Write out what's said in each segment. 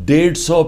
150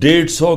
150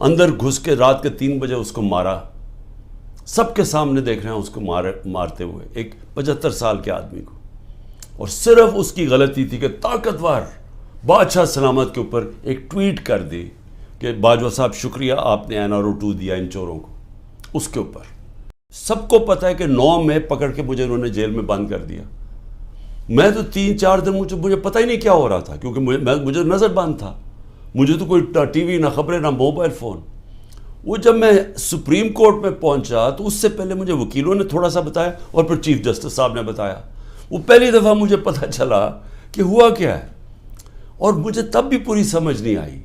اندر گھس کے رات کے 3 بجے اس کو مارا. سب کے سامنے دیکھ رہے ہیں اس کو مارتے ہوئے ایک 75 سال کے آدمی کو. اور صرف اس کی غلطی تھی کہ طاقتور بادشاہ سلامت کے اوپر ایک ٹویٹ کر دی کہ باجوہ صاحب شکریہ آپ نے NRO 2 دیا ان چوروں کو. اس کے اوپر سب کو پتہ ہے کہ 9 میں پکڑ کے مجھے انہوں نے جیل میں بند کر دیا. میں تو 3-4 دن مجھے پتہ ہی نہیں کیا ہو رہا تھا, کیونکہ مجھے نظر بند تھا. مجھے تو کوئی ٹی وی نہ خبریں نہ موبائل فون. وہ جب میں سپریم کورٹ میں پہنچا تو اس سے پہلے مجھے وکیلوں نے تھوڑا سا بتایا اور پھر چیف جسٹس صاحب نے بتایا. وہ پہلی دفعہ مجھے پتہ چلا کہ ہوا کیا ہے. اور مجھے تب بھی پوری سمجھ نہیں آئی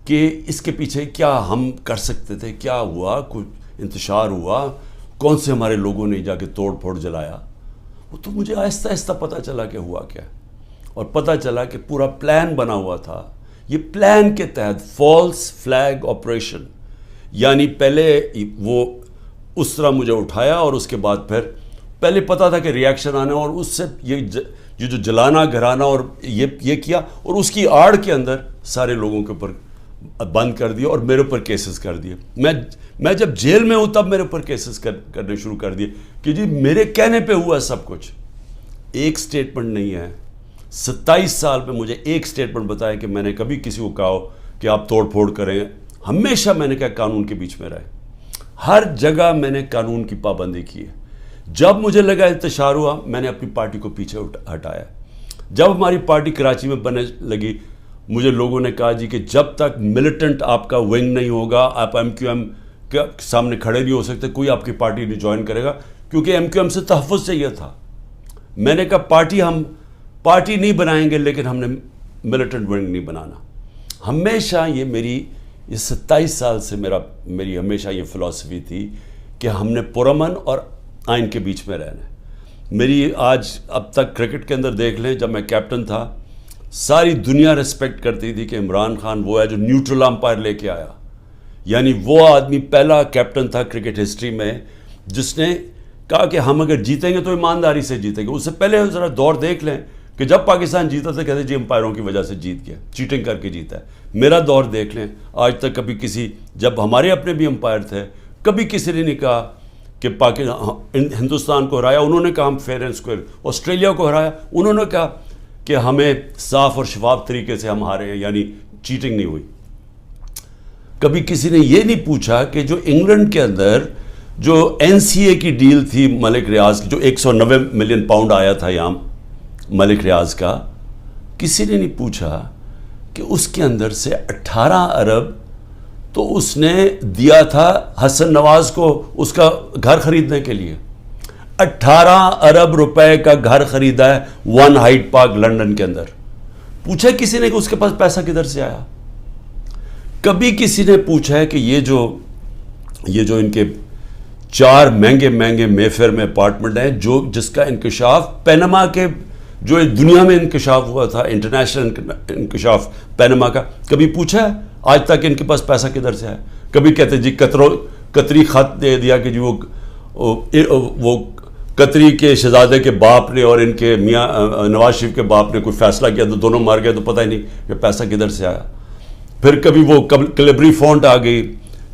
کہ اس کے پیچھے کیا ہم کر سکتے تھے, کیا ہوا, کچھ انتشار ہوا, کون سے ہمارے لوگوں نے جا کے توڑ پھوڑ جلایا. وہ تو مجھے آہستہ آہستہ پتہ چلا کہ ہوا کیا, اور پتہ چلا کہ پورا پلان بنا ہوا تھا. یہ پلان کے تحت فالس فلیگ آپریشن, یعنی پہلے وہ اس طرح مجھے اٹھایا اور اس کے بعد پھر پہلے پتہ تھا کہ ریاکشن آنا, اور اس سے یہ جو جلانا گھرانا اور یہ کیا, اور اس کی آڑ کے اندر سارے لوگوں کے اوپر بند کر دیا اور میرے اوپر کیسز کر دیے. میں جب جیل میں ہوں تب میرے اوپر کیسز کرنے شروع کر دیے کہ جی میرے کہنے پہ ہوا سب کچھ. ایک سٹیٹمنٹ نہیں ہے 27 سال میں مجھے ایک سٹیٹمنٹ بتایا کہ میں نے کبھی کسی کو کہا ہو کہ آپ توڑ پھوڑ کریں. ہمیشہ میں نے کہا قانون کے بیچ میں رہے. ہر جگہ میں نے قانون کی پابندی کی ہے. جب مجھے لگا انتشار ہوا میں نے اپنی پارٹی کو پیچھے ہٹایا. جب ہماری پارٹی کراچی میں بننے لگی مجھے لوگوں نے کہا جی کہ جب تک ملیٹنٹ آپ کا ونگ نہیں ہوگا آپ MQM کے سامنے کھڑے نہیں ہو سکتے, کوئی آپ کی پارٹی نہیں جوائن کرے گا, کیونکہ MQM سے تحفظ چاہیے تھا. میں نے کہا ہم پارٹی نہیں بنائیں گے لیکن ہم نے ملیٹنٹ ونگ نہیں بنانا. ہمیشہ یہ 27 سال سے میری ہمیشہ یہ فلسفی تھی کہ ہم نے پرامن اور آئین کے بیچ میں رہنا ہے. میری آج اب تک کرکٹ کے اندر دیکھ لیں, جب میں کیپٹن تھا ساری دنیا ریسپیکٹ کرتی تھی کہ عمران خان وہ ہے جو نیوٹرل امپائر لے کے آیا. یعنی وہ آدمی پہلا کیپٹن تھا کرکٹ ہسٹری میں جس نے کہا کہ ہم اگر جیتیں گے تو ایمانداری سے جیتیں گے. اس سے پہلے ذرا دور دیکھ لیں کہ جب پاکستان جیتا تھا کہتے جی امپائروں کی وجہ سے جیت گیا, چیٹنگ کر کے جیتا ہے. میرا دور دیکھ لیں, آج تک کبھی جب ہمارے اپنے بھی امپائر تھے کبھی کسی نے نہیں کہا کہ ہندوستان کو ہرایا انہوں نے کہا ہم فیئر اینڈ اسکوئر. آسٹریلیا کو ہرایا انہوں نے کہا کہ ہمیں صاف اور شفاف طریقے سے ہم ہارے ہیں, یعنی چیٹنگ نہیں ہوئی. کبھی کسی نے یہ نہیں پوچھا کہ جو انگلینڈ کے اندر جو NCA کی ڈیل تھی ملک ریاض کی, جو 190 ملین پاؤنڈ آیا تھا یہاں ملک ریاض کا, کسی نے نہیں پوچھا کہ اس کے اندر سے 18 ارب تو اس نے دیا تھا حسن نواز کو اس کا گھر خریدنے کے لیے. 18 ارب روپے کا گھر خریدا ہے 1 ہائیڈ پارک لندن کے اندر. پوچھا کسی نے کہ اس کے پاس پیسہ کدھر سے آیا؟ کبھی کسی نے پوچھا ہے کہ یہ جو ان کے 4 مہنگے مے فیئر میں اپارٹمنٹ ہیں جس کا انکشاف پینما کے جو دنیا میں انکشاف ہوا تھا, انٹرنیشنل انکشاف پینما کا, کبھی پوچھا ہے آج تک ان کے پاس پیسہ کدھر سے آیا؟ کبھی کہتے جی قطری خط دے دیا کہ جی وہ قطری کے شہزادے کے باپ نے اور ان کے میاں نواز شریف کے باپ نے کوئی فیصلہ کیا تو دونوں مار گئے, تو پتہ ہی نہیں کہ پیسہ کدھر سے آیا. پھر کبھی وہ کلیبری فونٹ آ گئی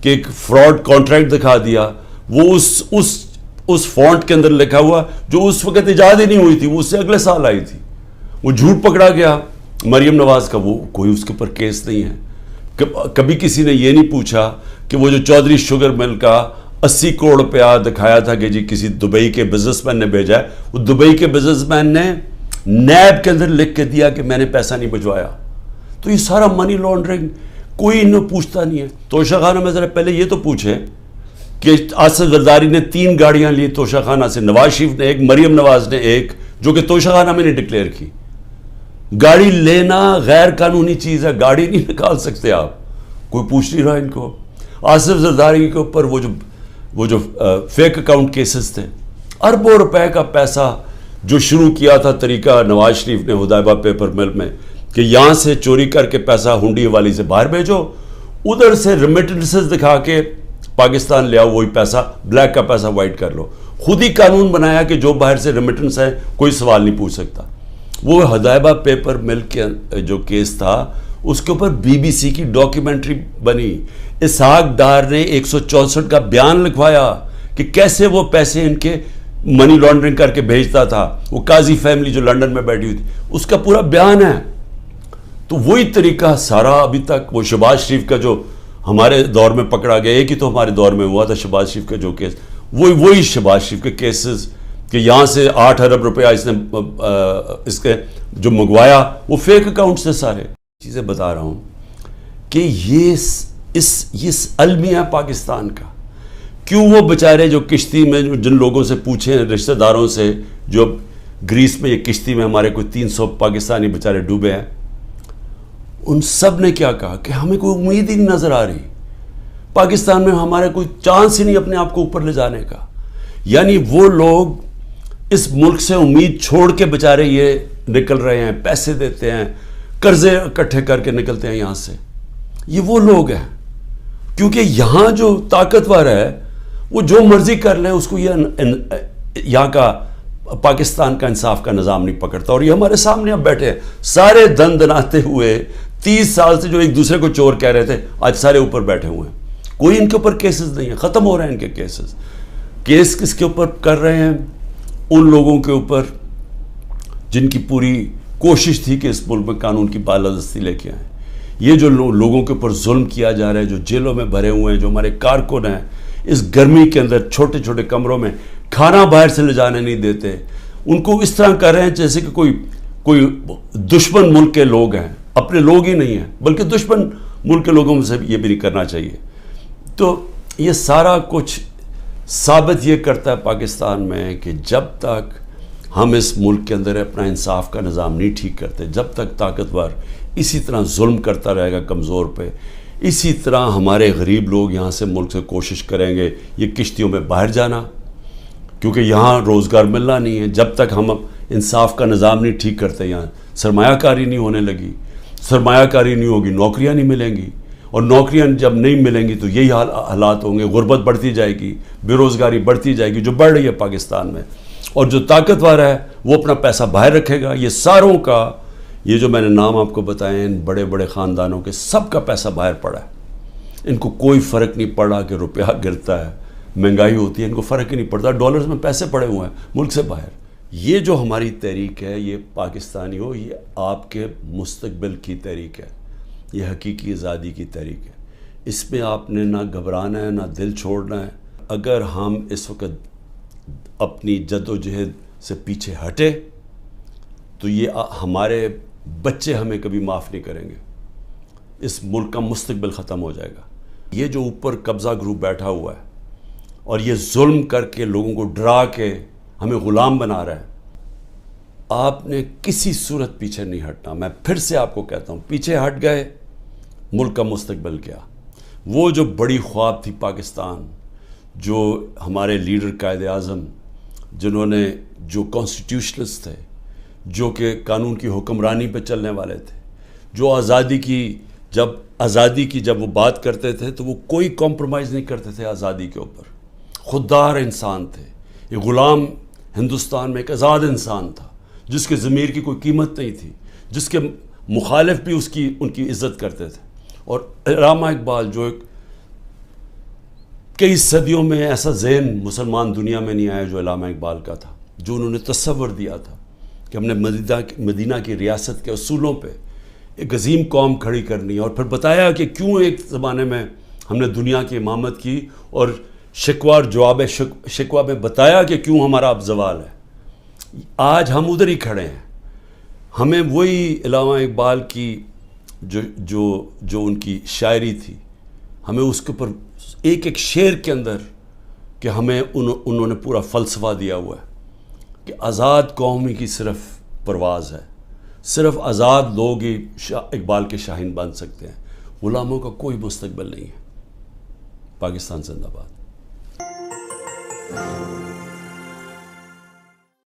کہ ایک فراڈ کانٹریکٹ دکھا دیا, وہ اس فونٹ کے اندر لکھا ہوا جو اس وقت ایجاد ہی نہیں ہوئی تھی, وہ اس سے اگلے سال آئی تھی. وہ جھوٹ پکڑا گیا مریم نواز کا, وہ کوئی اس کے اوپر کیس نہیں ہے. کبھی کسی نے یہ نہیں پوچھا کہ وہ جو چودھری شوگر مل کا 80 کروڑ روپیہ دکھایا تھا کہ جی کسی دبئی کے بزنس مین نے بھیجا ہے, وہ دبئی کے بزنس مین نے نیب کے اندر لکھ کے دیا کہ میں نے پیسہ نہیں بھجوایا. تو یہ سارا منی لانڈرنگ کوئی انہوں پوچھتا نہیں ہے. توشہ خانہ میں ذرا پہلے یہ تو پوچھیں کہ آصف زرداری نے 3 گاڑیاں لی توشہ خانہ سے, نواز شریف نے 1, مریم نواز نے 1, جو کہ توشہ خانہ میں نے ڈکلیئر کی. گاڑی لینا غیر قانونی چیز ہے, گاڑی نہیں نکال سکتے آپ, کوئی پوچھ نہیں رہا ان کو. آصف زرداری کے اوپر وہ جو فیک اکاؤنٹ کیسز تھے, اربوں روپے کا پیسہ جو شروع کیا تھا طریقہ نواز شریف نے حدیبہ پیپر مل میں کہ یہاں سے چوری کر کے پیسہ ہنڈی والی سے باہر بھیجو, ادھر سے ریمیٹنسز دکھا کے پاکستان لے آؤ, وہی پیسہ بلیک کا پیسہ وائٹ کر لو. خود ہی قانون بنایا کہ جو باہر سے ریمیٹنس ہے کوئی سوال نہیں پوچھ سکتا. وہ حدیبہ پیپر مل کے جو کیس تھا اس کے اوپر BBC کی ڈاکیومنٹری بنی. اسحاق ڈار نے 164 کا بیان لکھوایا کہ کیسے وہ پیسے ان کے منی لانڈرنگ کر کے بھیجتا تھا. وہ قاضی فیملی جو لنڈن میں بیٹھی ہوئی تھی, اس کا پورا بیان ہے. تو وہی طریقہ سارا ابھی تک, وہ شہباز شریف کا جو ہمارے دور میں پکڑا گیا, ایک ہی تو ہمارے دور میں ہوا تھا شہباز شریف کا جو کیس, وہی شہباز شریف کے کیسز کہ یہاں سے 8 ارب روپیہ اس نے اس کے جو منگوایا وہ فیک اکاؤنٹ سے. سارے چیزیں بتا رہا ہوں کہ یہ المیہ پاکستان کا. کیوں وہ بیچارے جو کشتی میں جن لوگوں سے پوچھیں رشتہ داروں سے, جو گریس میں یہ کشتی میں ہمارے کوئی 300 پاکستانی بیچارے ڈوبے ہیں, ان سب نے کیا کہا کہ ہمیں کوئی امید ہی نہیں نظر آ رہی, پاکستان میں ہمارا کوئی چانس ہی نہیں اپنے آپ کو اوپر لے جانے کا. یعنی وہ لوگ اس ملک سے امید چھوڑ کے بیچارے یہ نکل رہے ہیں, پیسے دیتے ہیں, قرضے اکٹھے کر کے نکلتے ہیں یہاں سے. یہ وہ لوگ ہیں, کیونکہ یہاں جو طاقتور ہے وہ جو مرضی کر لیں, اس کو یہاں کا پاکستان کا انصاف کا نظام نہیں پکڑتا. اور یہ ہمارے سامنے اب بیٹھے ہیں سارے دن دناتے ہوئے, 30 سال سے جو ایک دوسرے کو چور کہہ رہے تھے, آج سارے اوپر بیٹھے ہوئے ہیں. کوئی ان کے اوپر کیسز نہیں ہے, ختم ہو رہے ہیں ان کے کیسز. کیس کس کے اوپر کر رہے ہیں؟ ان لوگوں کے اوپر جن کی پوری کوشش تھی کہ اس ملک میں قانون کی بالادستی لے کے آئیں. یہ جو لوگوں کے اوپر ظلم کیا جا رہا ہے, جو جیلوں میں بھرے ہوئے ہیں, جو ہمارے کارکن ہیں, اس گرمی کے اندر چھوٹے چھوٹے کمروں میں کھانا باہر سے لے جانے نہیں دیتے, ان کو اس طرح کر رہے ہیں جیسے کہ کوئی دشمن ملک کے لوگ ہیں, اپنے لوگ ہی نہیں ہیں بلکہ دشمن ملک کے لوگوں سے یہ بھی نہیں کرنا چاہیے. تو یہ سارا کچھ ثابت یہ کرتا ہے پاکستان میں کہ جب تک ہم اس ملک کے اندر اپنا انصاف کا نظام نہیں ٹھیک کرتے, جب تک طاقتور اسی طرح ظلم کرتا رہے گا کمزور پہ, اسی طرح ہمارے غریب لوگ یہاں سے ملک سے کوشش کریں گے یہ کشتیوں میں باہر جانا, کیونکہ یہاں روزگار ملنا نہیں ہے. جب تک ہم انصاف کا نظام نہیں ٹھیک کرتے, یہاں سرمایہ کاری نہیں ہونے لگی, سرمایہ کاری نہیں ہوگی, نوکریاں نہیں ملیں گی, اور نوکریاں جب نہیں ملیں گی تو یہی حالات ہوں گے, غربت بڑھتی جائے گی, بے روزگاری بڑھتی جائے گی جو بڑھ رہی ہے پاکستان میں. اور جو طاقتور ہے وہ اپنا پیسہ باہر رکھے گا. یہ ساروں کا, یہ جو میں نے نام آپ کو بتائے ان بڑے بڑے خاندانوں کے, سب کا پیسہ باہر پڑا ہے. ان کو کوئی فرق نہیں پڑا کہ روپیہ گرتا ہے, مہنگائی ہوتی ہے, ان کو فرق ہی نہیں پڑتا. ڈالرز میں پیسے پڑے ہوئے ہیں ملک سے باہر. یہ جو ہماری تحریک ہے, یہ پاکستانیوں, یہ آپ کے مستقبل کی تحریک ہے, یہ حقیقی آزادی کی تحریک ہے. اس میں آپ نے نہ گھبرانا ہے نہ دل چھوڑنا ہے. اگر ہم اس وقت اپنی جد و جہد سے پیچھے ہٹے تو یہ ہمارے بچے ہمیں کبھی معاف نہیں کریں گے. اس ملک کا مستقبل ختم ہو جائے گا. یہ جو اوپر قبضہ گروپ بیٹھا ہوا ہے اور یہ ظلم کر کے لوگوں کو ڈرا کے ہمیں غلام بنا رہا ہے, آپ نے کسی صورت پیچھے نہیں ہٹنا. میں پھر سے آپ کو کہتا ہوں, پیچھے ہٹ گئے ملک کا مستقبل کیا. وہ جو بڑی خواب تھی پاکستان, جو ہمارے لیڈر قائد اعظم, جنہوں نے, جو کانسٹیٹیوشنلسٹ تھے, جو کہ قانون کی حکمرانی پہ چلنے والے تھے, جو آزادی کی جب وہ بات کرتے تھے تو وہ کوئی کمپرومائز نہیں کرتے تھے آزادی کے اوپر. خوددار انسان تھے. یہ غلام ہندوستان میں ایک آزاد انسان تھا جس کے ضمیر کی کوئی قیمت نہیں تھی, جس کے مخالف بھی ان کی عزت کرتے تھے. اور علامہ اقبال, جو ایک کئی صدیوں میں ایسا ذہن مسلمان دنیا میں نہیں آیا جو علامہ اقبال کا تھا, جو انہوں نے تصور دیا تھا کہ ہم نے مدینہ کی ریاست کے اصولوں پہ ایک عظیم قوم کھڑی کرنی ہے, اور پھر بتایا کہ کیوں ایک زمانے میں ہم نے دنیا کی امامت کی, اور شکوہ اور جواب شکوہ میں بتایا کہ کیوں ہمارا اب زوال ہے. آج ہم ادھر ہی کھڑے ہیں. ہمیں وہی علامہ اقبال کی جو ان کی شاعری تھی, ہمیں اس کے اوپر ایک ایک شعر کے اندر کہ ہمیں انہوں نے پورا فلسفہ دیا ہوا ہے کہ آزاد قوم ہی کی صرف پرواز ہے, صرف آزاد لوگ ہی اقبال کے شاہین بن سکتے ہیں, غلاموں کا کوئی مستقبل نہیں ہے. پاکستان زندہ باد.